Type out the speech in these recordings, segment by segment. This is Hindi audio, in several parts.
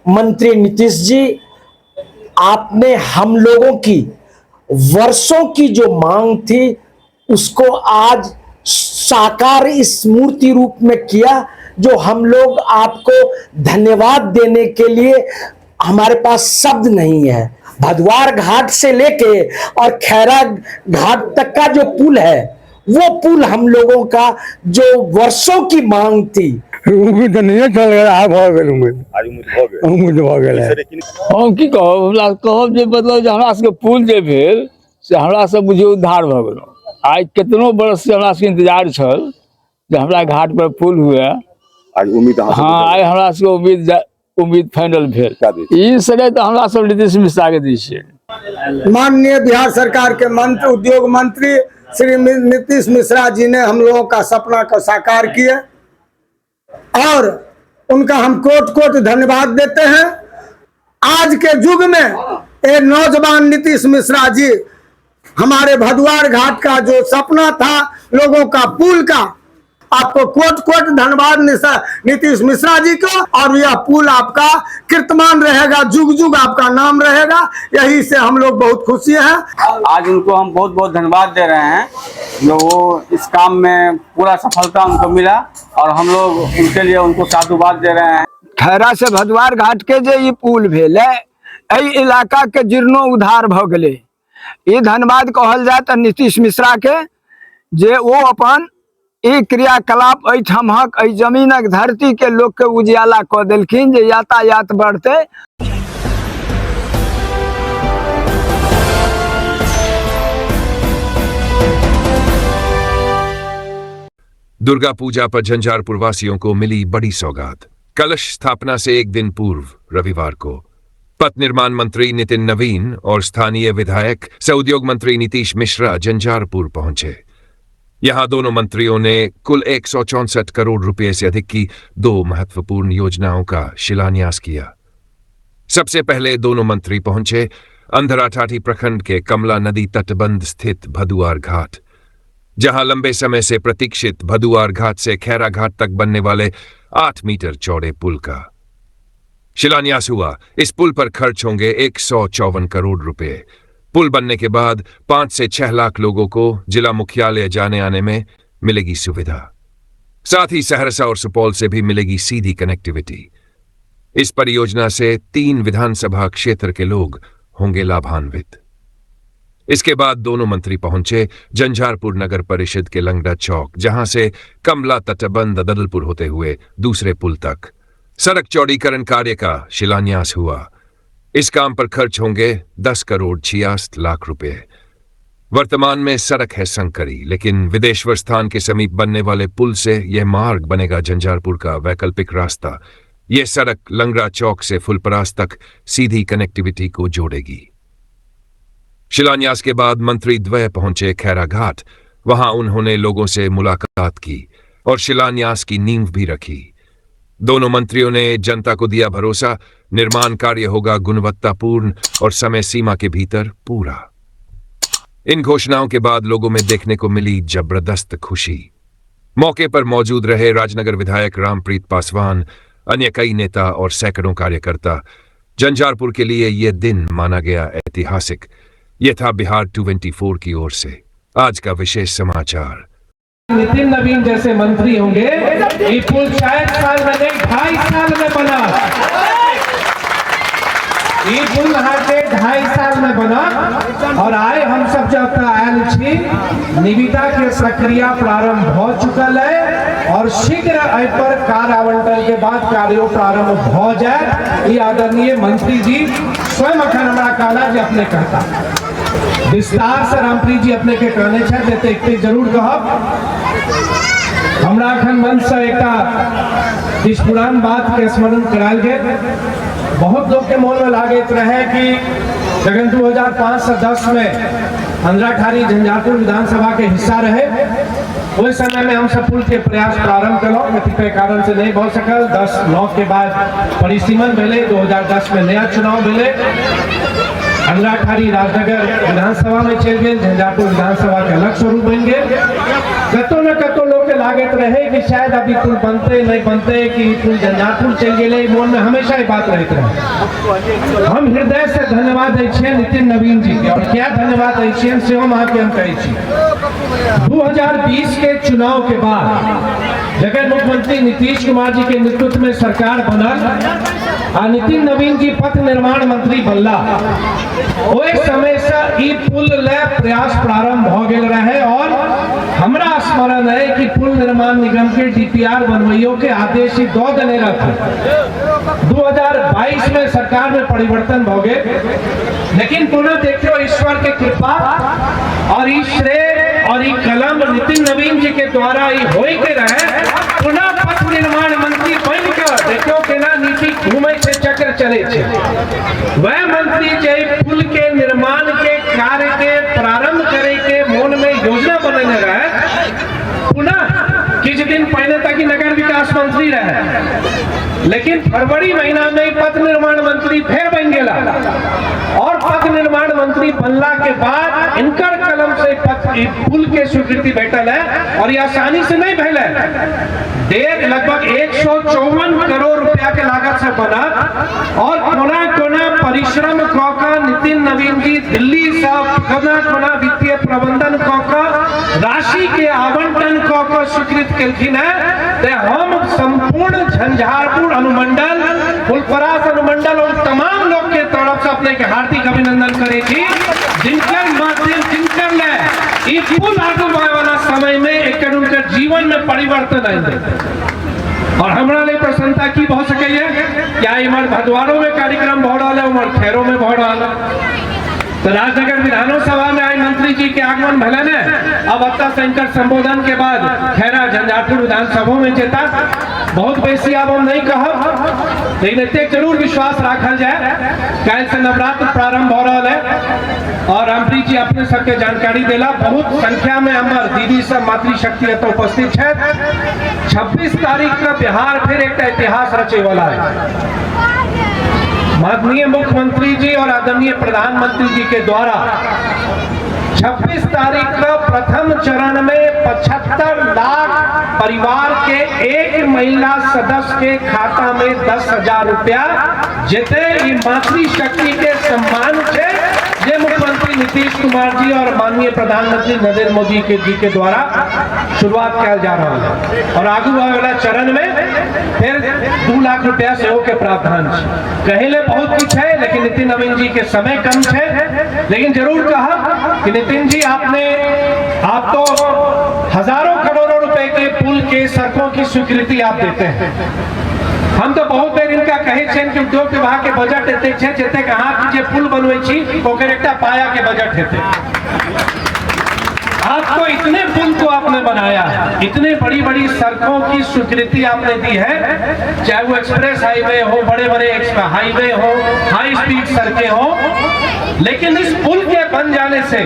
मंत्री नीतीश जी, आपने हम लोगों की वर्षों की जो मांग थी उसको आज साकार इस मूर्ति रूप में किया, जो हम लोग आपको धन्यवाद देने के लिए हमारे पास शब्द नहीं है। भदवार घाट से लेके और खैरा घाट तक का जो पुल है, वो पुल हम लोगों का जो वर्षों की मांग थी, उम्मीद नहीं चल गया है, भऽ गेल उम्मीद, आज उम्मीद भऽ गेल है। हम की कहब, हमरा कहब जे मतलब जे हमरा सबके पुल जे भेल से हमरा सब बुझियौ उद्धार भऽ गेलहुँ। आइ केतनो बरस से हमरा सबके इंतजार छल जे हमरा घाट पर पुल हुए। आज उम्मीद हाँ, आइ हमरा सबके उम्मीद फाइनल भेल। ई सरे तो हमरा सब नीतीश मिश्रा के दै छियै। माननीय बिहार सरकार के मंत्री, उद्योग मंत्री श्री नीतीश मिश्रा जी ने हम लोगों का सपना को साकार किए और उनका हम कोट कोट धन्यवाद देते हैं। आज के युग में एक नौजवान नीतीश मिश्रा जी हमारे भदवार घाट का जो सपना था लोगों का पुल का, आपको कोट कोट धन्यवाद नीतीश मिश्रा जी को। और यह पुल आपका कीर्तमान रहेगा, जुग जुग आपका नाम रहेगा, यही से हम लोग बहुत खुशी हैं। आज उनको हम बहुत बहुत धन्यवाद दे रहे हैं जो वो इस काम में पूरा सफलता उनको मिला और हम लोग उनके लिए उनको साधुवाद दे रहे हैं। खैरा से भदवार घाट के जे ई पुल भेल है, एहि इलाका के जीर्णो उद्धार भ गेलै। ई धन्यवाद कहल जाए तो नीतीश मिश्रा के, जे वो अपन ई क्रियाकलाप एहिठामक एहि जमीनक धरती के लोग के उजियाला कऽ देलखिन, जे यातायात बढ़ते। दुर्गा पूजा पर झंझारपुर वासियों को मिली बड़ी सौगात। कलश स्थापना से एक दिन पूर्व रविवार को पथ निर्माण मंत्री नितिन नवीन और स्थानीय विधायक सह उद्योग मंत्री नीतीश मिश्रा झंझारपुर पहुंचे। यहां दोनों मंत्रियों ने कुल 164 करोड़ रुपए से अधिक की 2 महत्वपूर्ण योजनाओं का शिलान्यास किया। सबसे पहले दोनों मंत्री पहुंचे अंधराठाठी प्रखंड के कमला नदी तटबंध स्थित भदुआर घाट, जहां लंबे समय से प्रतीक्षित भदुआर घाट से खैरा घाट तक बनने वाले 8 मीटर चौड़े पुल का शिलान्यास हुआ। इस पुल पर खर्च होंगे 154 करोड़ रुपए। पुल बनने के बाद 5 से 6 लाख लोगों को जिला मुख्यालय जाने आने में मिलेगी सुविधा। साथ ही सहरसा और सुपौल से भी मिलेगी सीधी कनेक्टिविटी। इस परियोजना से 3 विधानसभा क्षेत्र के लोग होंगे लाभान्वित। इसके बाद दोनों मंत्री पहुंचे झंझारपुर नगर परिषद के लंगड़ा चौक, जहां से कमला तटबंध ददलपुर होते हुए दूसरे पुल तक सड़क चौड़ीकरण कार्य का शिलान्यास हुआ। इस काम पर खर्च होंगे 10 करोड़ 66 लाख रुपए। वर्तमान में सड़क है संकरी, लेकिन विदेश्वर स्थान के समीप बनने वाले पुल से यह मार्ग बनेगा झंझारपुर का वैकल्पिक रास्ता। यह सड़क लंगड़ा चौक से फुलपरास तक सीधी कनेक्टिविटी को जोड़ेगी। शिलान्यास के बाद मंत्री द्वय पहुंचे खैरा घाट। वहां उन्होंने लोगों से मुलाकात की और शिलान्यास की नींव भी रखी। दोनों मंत्रियों ने जनता को दिया भरोसा, निर्माण कार्य होगा गुणवत्तापूर्ण और समय सीमा के भीतर पूरा। इन घोषणाओं के बाद लोगों में देखने को मिली जबरदस्त खुशी। मौके पर मौजूद रहे राजनगर विधायक रामप्रीत पासवान, अन्य कई नेता और सैकड़ों कार्यकर्ता। झंझारपुर के लिए यह दिन माना गया ऐतिहासिक। यह था बिहार 24 की ओर से आज का विशेष समाचार। नितिन नवीन जैसे मंत्री होंगे, ये पुल 4 साल में नहीं 2.5 साल में बना। ये पुल के 2.5 साल में बना और आए हम सब जब आयल छी, निविदा के प्रक्रिया प्रारंभ हो चुकल है और शीघ्र एहि पर कार्य आवंटन के बाद कार्यों प्रारंभ हो जाए। ये आदरणीय मंत्री जी स्वयं अखन हमरा कहला जे अपने कहता विस्तार से रामप्रीत जी अपने के कहने छे, एक जरूर कहब। हमरा अखन मन से एक किछ पुरान बात के स्मरण करायल गेल। बहुत लोग के मन में लागत रहे कि जगन 2005 से 10 में अंधराठाठी झंझारपुर विधानसभा के हिस्सा रहे, उस समय में हम सब पुल के प्रयास प्रारंभ करें, कतिपय कारण से नहीं हो सकल। 10-9 के बाद परिसीमन भेले, 2010 में नया चुनाव भेले, अंधराठाठी राजनगर विधानसभा में चल गए, झंझारपुर विधानसभा के अलग स्वरूप बन गए। कतो न कतो लोग के लागत रहे कि शायद अभी पुल बनते नहीं बनते, कि पुल झंझारपुर चल गए, मन में हमेशा ये बात रहती रहे। हम हृदय से धन्यवाद दै छियै नितिन नवीन जी के, और क्या धन्यवाद दै छियै से हम अहाँके हम कहै छी। 2020 के चुनाव के बाद जखन मुख्यमंत्री नीतीश कुमार जी के नेतृत्व में सरकार बनल आ नितिन नवीन जी पथ निर्माण मंत्री बनला, ओहि समय से ई पुल ले प्रयास प्रारंभ भ गेल रहे, और हमरा स्मरण है कि पुल निर्माण निगम के डीपीआर बनवैयों के आदेश ही दो देने रखे। 2022 में सरकार में परिवर्तन हो गए, लेकिन पुनः देखियो ईश्वर के कृपा और ई श्रेय और ई कलम नितिन नवीन जी के द्वारा ही होई के रहे। पुनः पथ निर्माण मंत्री बन कर देखियो केना नीति घूमे से चक्र चले छे। वह मंत्री जे पुल के निर्माण के कार्य के प्रारंभ करे के मन में योजना बनेने रहे, पुनः किछ दिन पहले तक ही नगर विकास मंत्री रहे, लेकिन फरवरी महीना में पथ निर्माण मंत्री फिर बन गेला, और पथ निर्माण मंत्री बनला के बाद इनकर कलम से पुल के स्वीकृति बैठल है, और ये आसानी से नहीं भेल है। लगभग 154 करोड़ रुपया के लागत से बना, और कोना कोना परिश्रम कऽ नितिन नवीन जी दिल्ली से कोना कोना वित्तीय प्रबंधन कऽ राशि के आवंटन कऽ स्वीकृत केलखिन है। ते हम संपूर्ण झंझारपुर अनुमंडल, फुलपरास अनुमंडल और तमाम लोग के तरफ से अपने के हार्दिक अभिनंदन करे छी, जिनकर माध्यम जिनकर ले ई पुल आगू बढ़े वाला समय में एक उनकर जीवन में परिवर्तन आए। और हमरा लिए प्रसन्नता की बहुत सके क्या इमर भदवारों में कार्यक्रम भो रहा है, उमर खैरों में भो रहा है। तो राजनगर विधानसभा में आई मंत्री जी के आगमन भले ने, अब अत्ता संकर संबोधन के बाद खैरा झंझारपुर विधानसभा में जेता बहुत बेसी अब हम नहीं कहब, लेकिन एते जरूर विश्वास रखल जाए। कल से नवरात्र प्रारंभ हो रहा है, और अम्बरी जी अपने सबके जानकारी देला। बहुत संख्या में हमार दीदी सब मातृशक्ति तो उपस्थित है। 26 तारीख का बिहार फिर एक इतिहास रचे वाला है। माननीय मुख्यमंत्री जी और आदरणीय प्रधानमंत्री जी के द्वारा 26 तारीख का प्रथम चरण में 75 लाख परिवार के एक महिला सदस्य के खाता में 10,000 रुपया जेते मातृशक्ति के सम्मान से ये मुख्यमंत्री नीतीश कुमार जी और माननीय प्रधानमंत्री नरेंद्र मोदी जी के द्वारा शुरुआत किया जा रहा है। और आगू वाला चरण में फिर 2 लाख रुपया से के प्रावधान कहले बहुत कुछ है, लेकिन नितिन नवीन जी के समय कम है। लेकिन जरूर कहा कि नितिन जी आप तो हजारों करोड़ों रुपए के पुल के सड़कों की स्वीकृति आप देते हैं। हम तो बहुत देर इनका कहे छे कि उद्योग विभाग के बजट एते छे जेते कहा कि जे पुल बनवे छी ओकर एकटा पाया के बजट हेते। आपको इतने पुल को आपने बनाया, इतने बड़ी बड़ी सड़कों की स्वीकृति आपने दी है, चाहे वो एक्सप्रेस हाईवे हो, बड़े बड़े हाईवे हो, हाई स्पीड सड़कें हो, लेकिन इस पुल के बन जाने से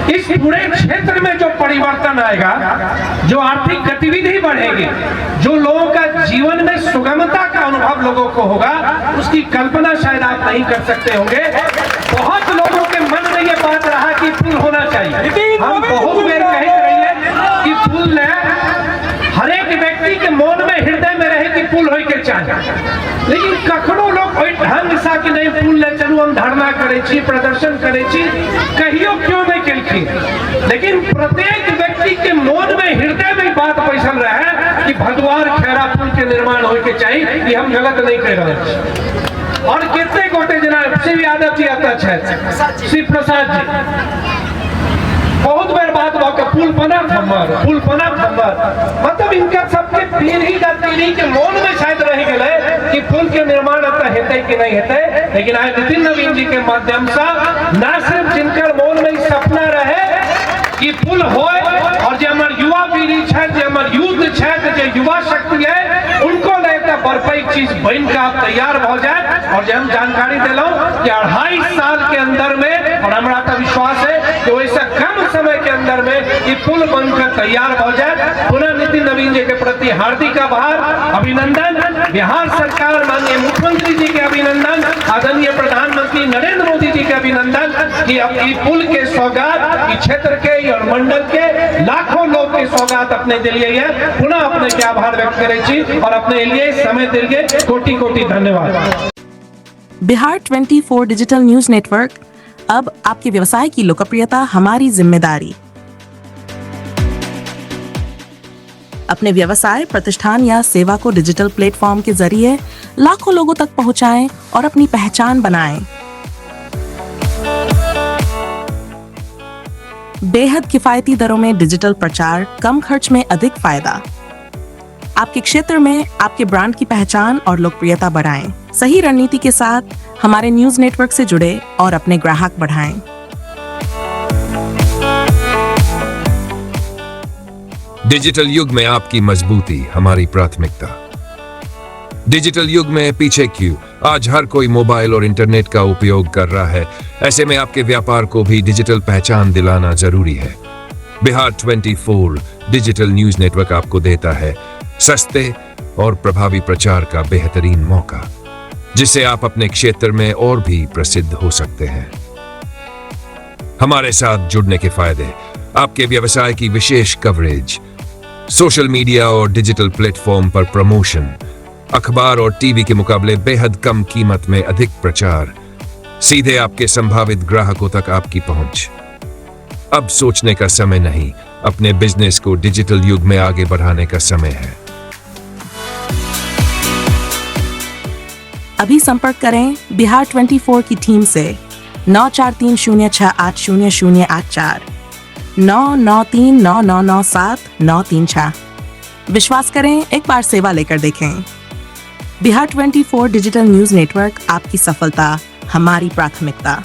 इस पूरे क्षेत्र में जो परिवर्तन आएगा, जो आर्थिक गतिविधि बढ़ेगी, जो लोगों का जीवन में सुगमता का अनुभव लोगों को होगा, उसकी कल्पना शायद आप नहीं कर सकते होंगे। बहुत लोगों के मन में ये बात रहा कि पुल होना चाहिए। हम बहुत बेर कहते रही है कि पुल हर एक व्यक्ति के मन में हृदय में रहे कि पुल होय के चाहिए, लेकिन कखनो लोग ढंग सा कि नहीं पुल ले चलू हम धरना करे छी, प्रदर्शन करे छी, कहियो क्यों नहीं केलखिन। लेकिन प्रत्येक व्यक्ति के मन में हृदय में बात बैसल रहे कि भदवार खैरा पुल के निर्माण होय के चाहिए, ये हम गलत नहीं कह रहे हैं। और कितने गोटे जना शिव यादव जी आता है, शिव प्रसाद जी बहुत बार बात बात पुल बना खम्बर, पुल बना खम्बर, मतलब इनका सबके पीढ़ी के मन में शायद रह गए कि पुल के निर्माण हेते कि नहीं हेते। लेकिन आज नितिन नवीन जी के माध्यम से न सिर्फ जिनकर मन में सपना रहे कि पुल होए, और जो हमारे युवा पीढ़ी है, जो हमारे यूथ है, जो युवा शक्ति है, उनको लेकर बर्फई चीज बन का आप तैयार हो जाए। और जो हम जानकारी दिलो कि 2.5 साल के अंदर में, और हमारा तो विश्वास है कि वैसा कम समय के अंदर में ये पुल बनकर तैयार हो जाए। पुनः नितिन नवीन जी के प्रति हार्दिक आभार, अभिनंदन, बिहार सरकार माननीय मुख्यमंत्री जी के अभिनंदन, आदरणीय प्रधानमंत्री नरेंद्र मोदी जी के अभिनंदन कि अब ई पुल के सौगात ई क्षेत्र के और मंडल के लाखों लोग के सौगात अपने दिलिए है। पुनः अपने के आभार व्यक्त करे छी और अपने लिए समय दिलिए कोटि कोटि धन्यवाद। बिहार 24 डिजिटल न्यूज नेटवर्क, अब आपके व्यवसाय की लोकप्रियता हमारी जिम्मेदारी। अपने व्यवसाय, प्रतिष्ठान या सेवा को डिजिटल प्लेटफॉर्म के जरिए लाखों लोगों तक पहुंचाएं और अपनी पहचान बनाएं। बेहद किफायती दरों में डिजिटल प्रचार, कम खर्च में अधिक फायदा। आपके क्षेत्र में आपके ब्रांड की पहचान और लोकप्रियता बढ़ाएं। सही रणनीति के साथ हमारे न्यूज नेटवर्क से जुड़े और अपने ग्राहक बढ़ाएं। डिजिटल युग में आपकी मजबूती हमारी प्राथमिकता। डिजिटल युग में पीछे क्यों? आज हर कोई मोबाइल और इंटरनेट का उपयोग कर रहा है। ऐसे में आपके व्यापार को भी डिजिटल पहचान दिलाना जरूरी है। बिहार 24 डिजिटल न्यूज नेटवर्क आपको देता है सस्ते और प्रभावी प्रचार का बेहतरीन मौका, जिससे आप अपने क्षेत्र में और भी प्रसिद्ध हो सकते हैं। हमारे साथ जुड़ने के फायदे: आपके व्यवसाय की विशेष कवरेज, सोशल मीडिया और डिजिटल प्लेटफॉर्म पर प्रमोशन, अखबार और टीवी के मुकाबले बेहद कम कीमत में अधिक प्रचार, सीधे आपके संभावित ग्राहकों तक आपकी पहुंच। अब सोचने का समय नहीं, अपने बिजनेस को डिजिटल युग में आगे बढ़ाने का समय है। अभी संपर्क करें बिहार 24 की टीम से 9430680084, 9939997936। विश्वास करें, एक बार सेवा लेकर देखें। बिहार 24 डिजिटल न्यूज नेटवर्क, आपकी सफलता हमारी प्राथमिकता।